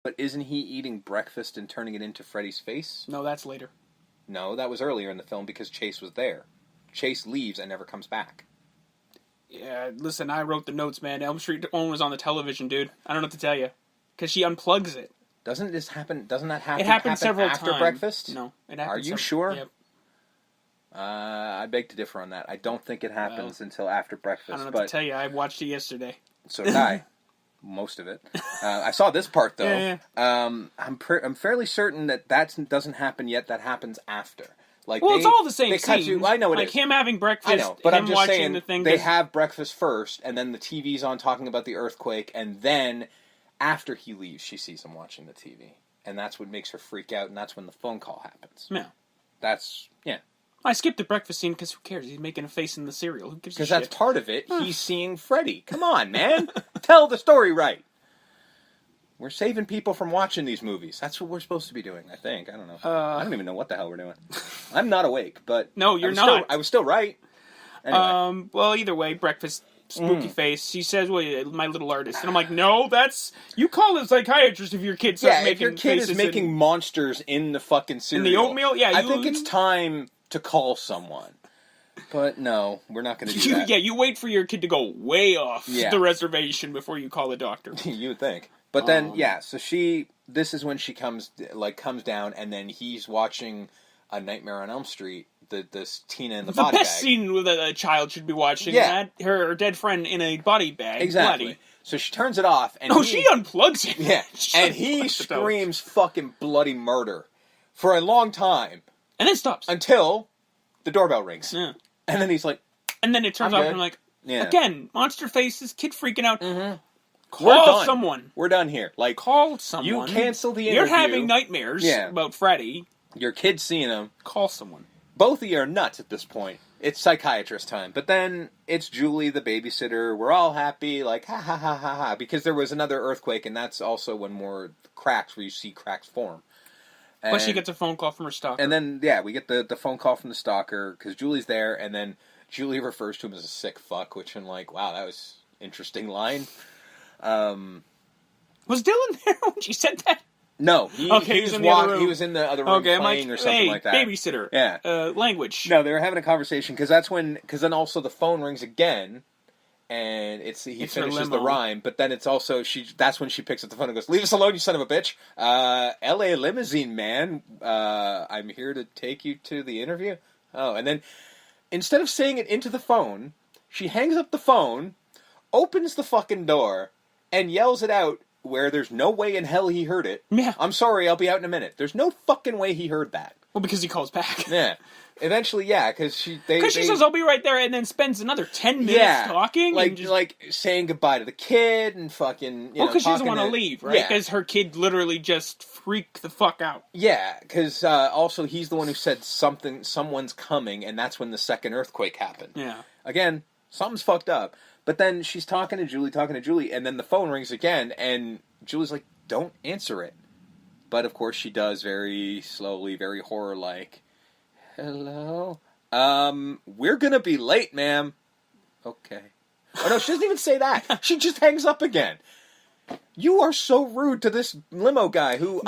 But isn't he eating breakfast and turning it into Freddy's face? No, that's later. No, that was earlier in the film because Chase was there. Chase leaves and never comes back. Yeah, listen, I wrote the notes, man. Elm Street 1 was on the television, dude. I don't know what to tell you. Because she unplugs it. Doesn't that happen? It happened several after times. breakfast? No, it happened. Are you sure? Yep. I beg to differ on that. I don't think it happens until after breakfast. I don't know what to tell you. I watched it yesterday. So did I. Most of it. I saw this part though. Yeah. I'm fairly certain that doesn't happen yet. That happens after. Like, well, it's all the same scene. I know it like is. Him having breakfast. I know, but him I'm just watching saying the thing they have breakfast first, and then the TV's on talking about the earthquake, and then after he leaves, she sees him watching the TV, and that's what makes her freak out, and that's when the phone call happens. Yeah. Yeah. I skipped the breakfast scene because who cares? He's making a face in the cereal. Who gives a shit? Because that's part of it. He's seeing Freddy. Come on, man. Tell the story right. We're saving people from watching these movies. That's what we're supposed to be doing, I think. I don't know. I don't even know what the hell we're doing. I'm not awake, but... No, you're not. I was still right. Anyway. Well, either way, breakfast, spooky face. She says, well, my little artist. And I'm like, no, that's... You call a psychiatrist if your kid's making if your kid is making monsters in the fucking cereal. In the oatmeal? Yeah. I think it's time to call someone. But no, we're not going to do that. Yeah, you wait for your kid to go way off the reservation before you call a doctor. You would think. But then, so this is when she comes down, and then he's watching A Nightmare on Elm Street, this Tina in the body bag. The best scene with a child should be watching. Yeah. Her dead friend in a body bag. Exactly. Bloody. So she turns it off, and she unplugs it. Yeah, and he screams fucking bloody murder for a long time. And then stops. Until the doorbell rings. Yeah. And then he's like... And then it turns off, and I'm like, again, monster faces, kid freaking out. Mm-hmm. Call someone. We're done here. Like, call someone. You cancel the interview. You're having nightmares about Freddy. Your kid's seeing him. Call someone. Both of you are nuts at this point. It's psychiatrist time. But then it's Julie, the babysitter. We're all happy, like, ha ha ha ha ha. Because there was another earthquake, and that's also when more cracks, where you see cracks form. But she gets a phone call from her stalker. And then, we get the phone call from the stalker, because Julie's there, and then Julie refers to him as a sick fuck, which I'm like, wow, that was an interesting line. Was Dylan there when she said that? No, he was in the other room playing or something like that. Babysitter. Yeah. Language. No, they were having a conversation, because then also the phone rings again, and he finishes the rhyme, but then it's also, that's when she picks up the phone and goes, leave us alone, you son of a bitch. L.A. limousine, man. I'm here to take you to the interview. Oh, and then, instead of saying it into the phone, she hangs up the phone, opens the fucking door, and yells it out where there's no way in hell he heard it. Yeah. I'm sorry, I'll be out in a minute. There's no fucking way he heard that. Well, because he calls back. Yeah. Eventually, because she says, I'll be right there, and then spends another 10 minutes talking. Like saying goodbye to the kid, and fucking, well, because she doesn't want to leave, right? Because her kid literally just freaked the fuck out. Yeah, because also he's the one who said someone's coming, and that's when the second earthquake happened. Yeah. Again, something's fucked up. But then she's talking to Julie, and then the phone rings again, and Julie's like, don't answer it. But, of course, she does very slowly, very horror-like. Hello? We're gonna be late, ma'am. Okay. Oh, no, she doesn't even say that. She just hangs up again. You are so rude to this limo guy who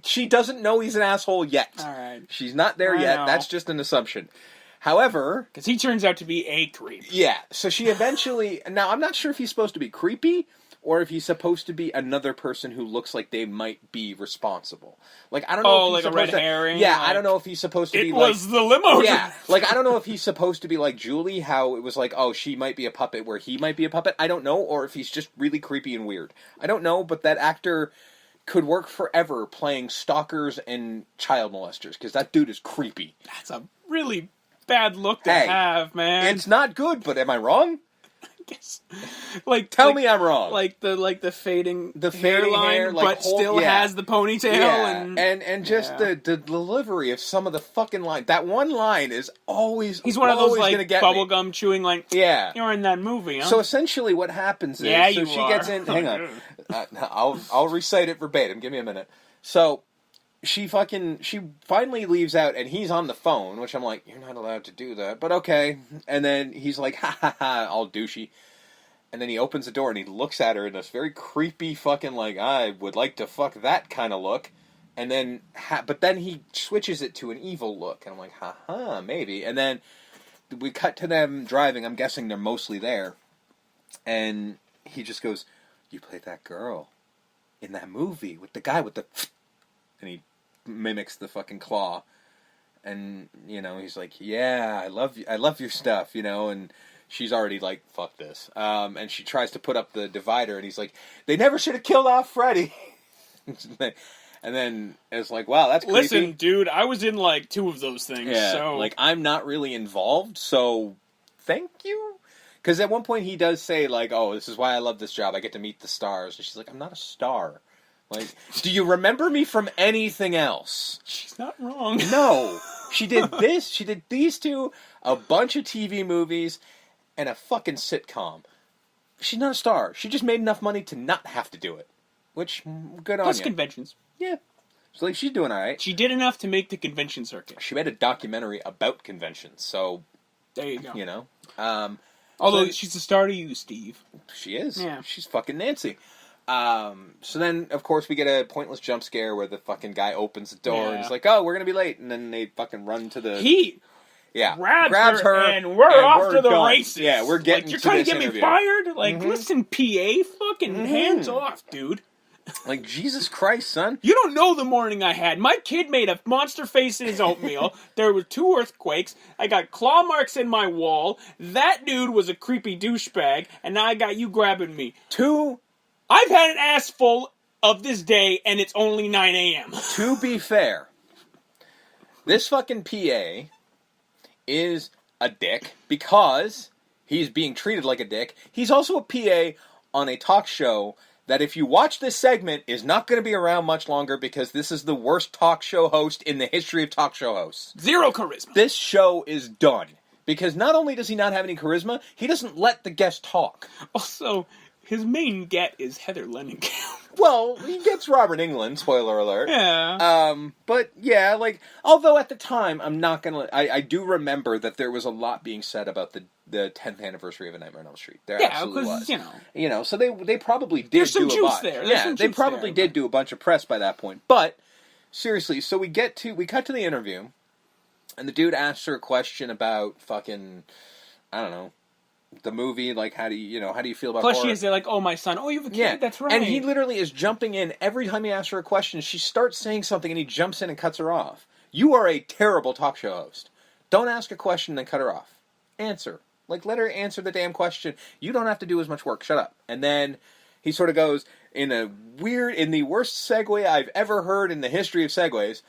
she doesn't know he's an asshole yet. All right. She's not there yet. Know. That's just an assumption. However... Because he turns out to be a creep. Yeah, so she eventually... Now, I'm not sure if he's supposed to be creepy, or if he's supposed to be another person who looks like they might be responsible. Like, I don't know if he's like a red herring? Yeah, I don't know if he's supposed to be like... It was the limo. Yeah, like, I don't know if he's supposed to be like Julie, how it was like, oh, she might be a puppet where he might be a puppet. I don't know, or if he's just really creepy and weird. I don't know, but that actor could work forever playing stalkers and child molesters, because that dude is creepy. That's a really... bad look to have, man. It's not good, but am I wrong? I guess. Tell me I'm wrong. Like the fading hairline, hair, but still has the ponytail. Yeah. And just the delivery of some of the fucking lines. That one line is always he's one of those like bubblegum chewing like you're in that movie, huh? So essentially what happens is she gets in hang on. I'll recite it verbatim. Give me a minute. So she finally leaves out, and he's on the phone, which I'm like, you're not allowed to do that, but okay. And then he's like, ha ha ha, all douchey. And then he opens the door and he looks at her in this very creepy fucking, like, I would like to fuck that kind of look. And then, but then he switches it to an evil look. And I'm like, haha, maybe. And then we cut to them driving. I'm guessing they're mostly there. And he just goes, you played that girl in that movie with the guy with the... And he mimics the fucking claw. And, you know, he's like, yeah, I love your stuff, you know, and... She's already like, fuck this. And she tries to put up the divider, and he's like, they never should have killed off Freddy. And then it's like, wow, that's creepy. Listen, dude, I was in like 2 of those things. Yeah, so like, I'm not really involved, so thank you. Because at one point he does say, like, oh, this is why I love this job. I get to meet the stars. And she's like, I'm not a star. Like, do you remember me from anything else? She's not wrong. No. She did this. She did these 2, a bunch of TV movies, and a fucking sitcom. She's not a star. She just made enough money to not have to do it. Which, good on you. Plus conventions. Yeah. So, like, she's doing alright. She did enough to make the convention circuit. She made a documentary about conventions, so... There you go. You know. Although, so, she's a star to you, Steve. She is. Yeah. She's fucking Nancy. So then, of course, we get a pointless jump scare where the fucking guy opens the door and he's like, oh, we're gonna be late. And then they fucking run to the... Yeah, grabs her and we're off to the races. Yeah, we're getting you're to trying this to get interview. me fired? Like, listen, PA, fucking hands off, dude. Like, Jesus Christ, son. You don't know the morning I had. My kid made a monster face in his oatmeal. There were 2 earthquakes. I got claw marks in my wall. That dude was a creepy douchebag. And now I got you grabbing me. 2... I've had an ass full of this day, and it's only 9 a.m. To be fair, this fucking PA... is a dick because he's being treated like a dick. He's also a PA on a talk show that, if you watch this segment, is not going to be around much longer because this is the worst talk show host in the history of talk show hosts. 0 charisma. This show is done because not only does he not have any charisma, he doesn't let the guest talk. Also, his main get is Heather Leningkamp. Well, he gets Robert Englund, spoiler alert. Yeah. But yeah, like, although at the time, I'm not gonna, I do remember that there was a lot being said about the 10th anniversary of A Nightmare on Elm Street. There absolutely was. You know, so they probably did There's some do a juice bunch. there. Yeah, they probably did do a bunch of press by that point. But, seriously, so we cut to the interview, and the dude asks her a question about fucking, I don't know, the movie, like, how do you feel about Plus horror? she is there like, oh, my son, oh, you have a kid, that's right. And he literally is jumping in every time he asks her a question. She starts saying something and he jumps in and cuts her off. You are a terrible talk show host. Don't ask a question and then cut her off. Answer. Like, let her answer the damn question. You don't have to do as much work. Shut up. And then he sort of goes, in the worst segue I've ever heard in the history of segues,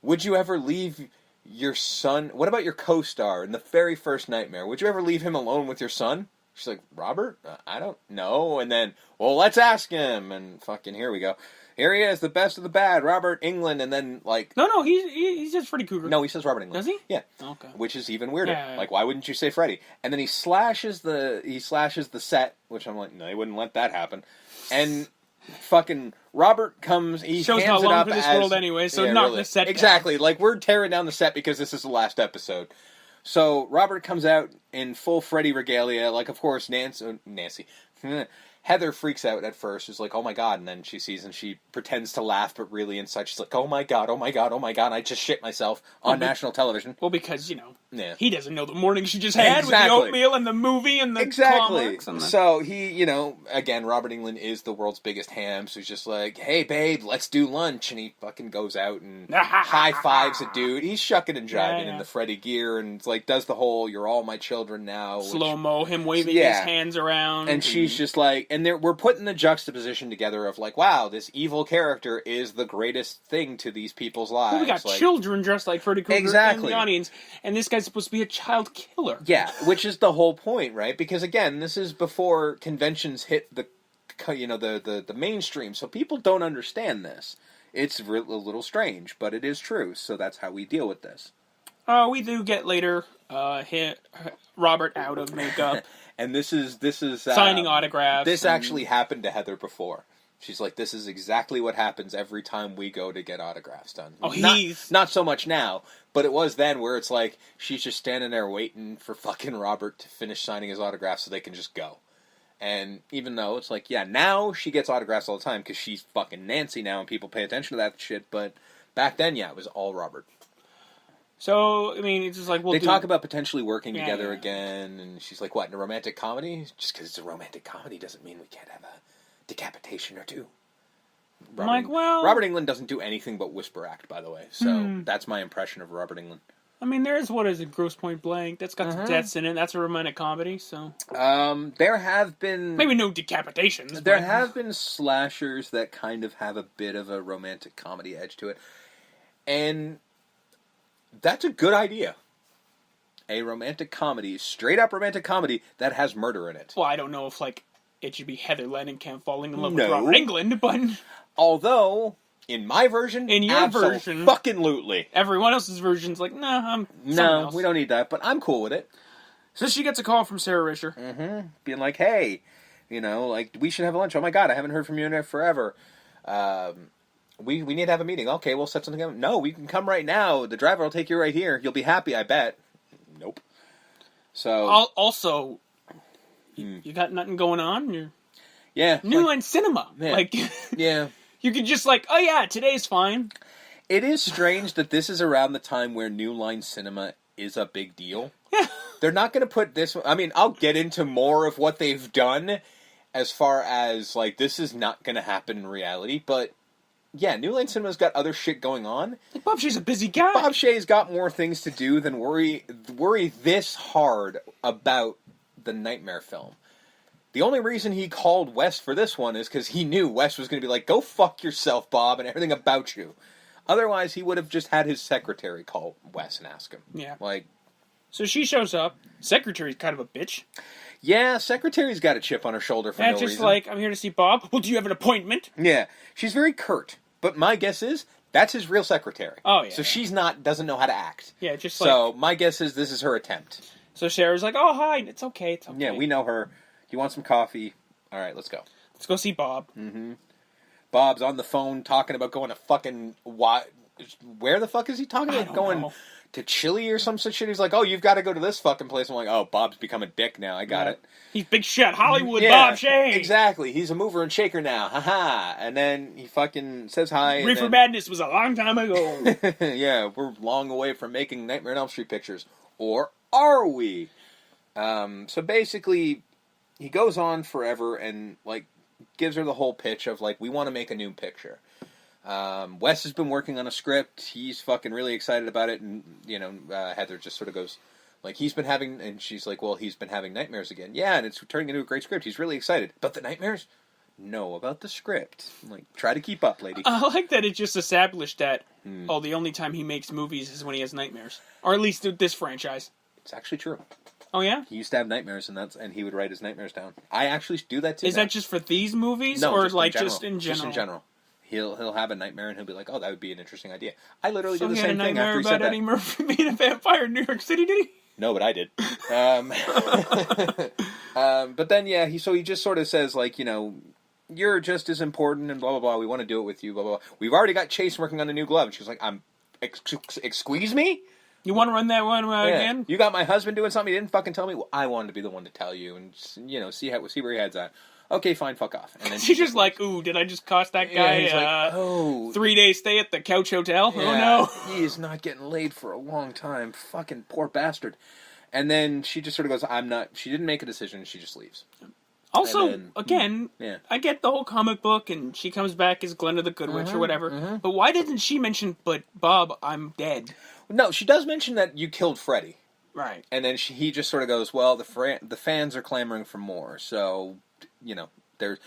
would you ever leave your son... What about your co-star in the very first Nightmare? Would you ever leave him alone with your son? She's like, Robert? I don't know. And then, well, let's ask him. And fucking here we go. Here he is, the best of the bad, Robert Englund. And then, like... No, he says Freddy Krueger. No, he says Robert Englund. Does he? Yeah. Okay. Which is even weirder. Yeah. Like, why wouldn't you say Freddy? And then he slashes the set, which I'm like, no, they wouldn't let that happen. And... fucking Robert comes, he shows hands not it long up for this as, world anyway, so knock really. the set down. Exactly, like we're tearing down the set because this is the last episode. So Robert comes out in full Freddy regalia, like of course Nancy. Heather freaks out at first. She's like, oh my god, and then she sees and she pretends to laugh, but really inside she's like, oh my god, oh my god, oh my god, I just shit myself on national television. Well, because, he doesn't know the morning she just had with the oatmeal and the movie and the exactly. And the... So he, again, Robert Englund is the world's biggest ham, so he's just like, hey babe, let's do lunch, and he fucking goes out and high fives a dude. He's shucking and jiving in the Freddy gear, and it's like does the whole "you're all my children now" slow-mo, him waving his hands around, and she's just like, and we're putting the juxtaposition together of like, wow, this evil character is the greatest thing to these people's lives. Well, we got children dressed like Freddy Krueger in the audience, and this guy's supposed to be a child killer. Yeah, which is the whole point, right? Because again, this is before conventions hit the mainstream, so people don't understand this. It's a little strange, but it is true. So that's how we deal with this. We do get later hit Robert out of makeup. And this is signing autographs. This actually happened to Heather before. She's like, this is exactly what happens every time we go to get autographs done. Oh, not so much now, but it was then where it's like she's just standing there waiting for fucking Robert to finish signing his autograph so they can just go. And even though it's like, yeah, now she gets autographs all the time because she's fucking Nancy now and people pay attention to that shit, but back then, yeah, it was all Robert. So, I mean, it's just like, they talk about potentially working together again, and she's like, what, in a romantic comedy? Just because it's a romantic comedy doesn't mean we can't have a decapitation or two. Robert Englund doesn't do anything but whisper act, by the way, so that's my impression of Robert Englund. I mean, there's, what is it, Grosse Pointe Blank? That's got the deaths in it. That's a romantic comedy, so... there have been... Maybe no decapitations. There have been slashers that kind of have a bit of a romantic comedy edge to it. And that's a good idea. A romantic comedy, straight-up romantic comedy, that has murder in it. Well, I don't know if, like, it should be Heather Langenkamp falling in love with Robert Englund, but... Although... In my version, in your version, fucking lootly. Everyone else's version's like, nah, no, we don't need that, but I'm cool with it. So she gets a call from Sarah Risher, being like, "Hey, like we should have lunch. Oh my god, I haven't heard from you in forever. We need to have a meeting. Okay, we'll set something up. No, we can come right now. The driver will take you right here. You'll be happy, I bet. Nope. So also, you got nothing going on. You're New Line Cinema, yeah. You could just oh yeah, today's fine. It is strange that this is around the time where New Line Cinema is a big deal. Yeah. They're not going to put this... I mean, I'll get into more of what they've done as far as, this is not going to happen in reality, but, yeah, New Line Cinema's got other shit going on. Bob Shea's a busy guy. Bob Shea's got more things to do than worry this hard about the Nightmare film. The only reason he called Wes for this one is because he knew Wes was going to be like, go fuck yourself, Bob, and everything about you. Otherwise, he would have just had his secretary call Wes and ask him. Yeah. So she shows up. Secretary's kind of a bitch. Yeah, secretary's got a chip on her shoulder for no reason. Just I'm here to see Bob. Well, do you have an appointment? Yeah. She's very curt. But my guess is, that's his real secretary. Oh, yeah. So she's doesn't know how to act. Yeah, just So my guess is this is her attempt. So Sarah's like, oh, hi, it's okay. Yeah, we know her. You want some coffee? All right, let's go. Let's go see Bob. Mm-hmm. Bob's on the phone talking about going to fucking... Where the fuck is he talking about? Going to Chile or some such shit? He's like, oh, you've got to go to this fucking place. I'm like, oh, Bob's become a dick now. I got it. He's big shit. Hollywood Bob Shea. Exactly. He's a mover and shaker now. Ha-ha. And then he fucking says hi. Reefer Madness was a long time ago. Yeah, we're long away from making Nightmare on Elm Street pictures. Or are we? So basically... He goes on forever and, gives her the whole pitch of, we want to make a new picture. Wes has been working on a script. He's fucking really excited about it. And, Heather just sort of goes, he's been having... And she's like, well, he's been having nightmares again. Yeah, and it's turning into a great script. He's really excited. About the nightmares? No, about the script. I'm try to keep up, lady. I like that it just established that, the only time he makes movies is when he has nightmares. Or at least this franchise. It's actually true. Oh, yeah? He used to have nightmares, and he would write his nightmares down. I actually do that, too. Is that just for these movies? No, or, just in general. Just in general. He'll have a nightmare, and he'll be like, oh, that would be an interesting idea. I literally do the same thing after he said that. So he had a nightmare about Eddie Murphy being a vampire in New York City, did he? No, but I did. But then, yeah, he just sort of says, you're just as important, and blah, blah, blah. We want to do it with you, blah, blah, blah. We've already got Chase working on a new glove. And she was like, excuse me? You want to run that one again? You got my husband doing something he didn't fucking tell me? Well, I wanted to be the one to tell you and, see where your head's at. Okay, fine, fuck off. And then she's just like, ooh, did I just cost that guy 3-day stay at the Couch Hotel? Yeah, oh, no. He is not getting laid for a long time. Fucking poor bastard. And then she just sort of goes, she didn't make a decision, she just leaves. Also, again, I get the whole comic book, and she comes back as Glenda the Good Witch or whatever, but why didn't she mention, but Bob, I'm dead? No, she does mention that you killed Freddy. Right. And then he just sort of goes, well, the fans are clamoring for more, so, they're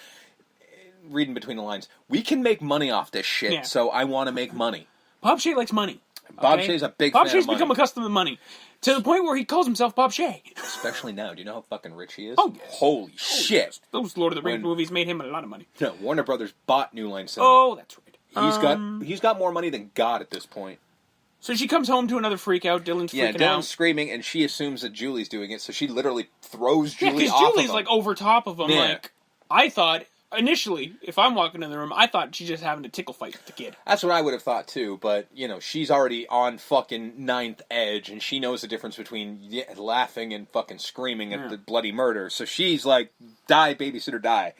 reading between the lines. We can make money off this shit, so I want to make money. Bob Shea likes money. Bob Shea's a big fan of money. Bob Shea's become accustomed to money. To the point where he calls himself Bob Shea. Especially now. Do you know how fucking rich he is? Oh, yes. Holy shit. Yes. Those Lord of the Rings movies made him a lot of money. No, Warner Brothers bought New Line Cinema. Oh, that's right. He's got more money than God at this point. So she comes home to another freak out. Dylan's freaking out. Yeah, Dylan's screaming, and she assumes that Julie's doing it, so she literally throws Julie off because Julie's, over top of him. Yeah. I thought... initially, if I'm walking in the room, I thought she's just having a tickle fight with the kid. That's what I would have thought too, but she's already on fucking ninth edge, and she knows the difference between laughing and fucking screaming at the bloody murder. So she's like, "Die, babysitter, die!"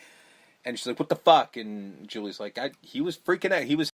And she's like, "What the fuck?" And Julie's like, "He was freaking out. He was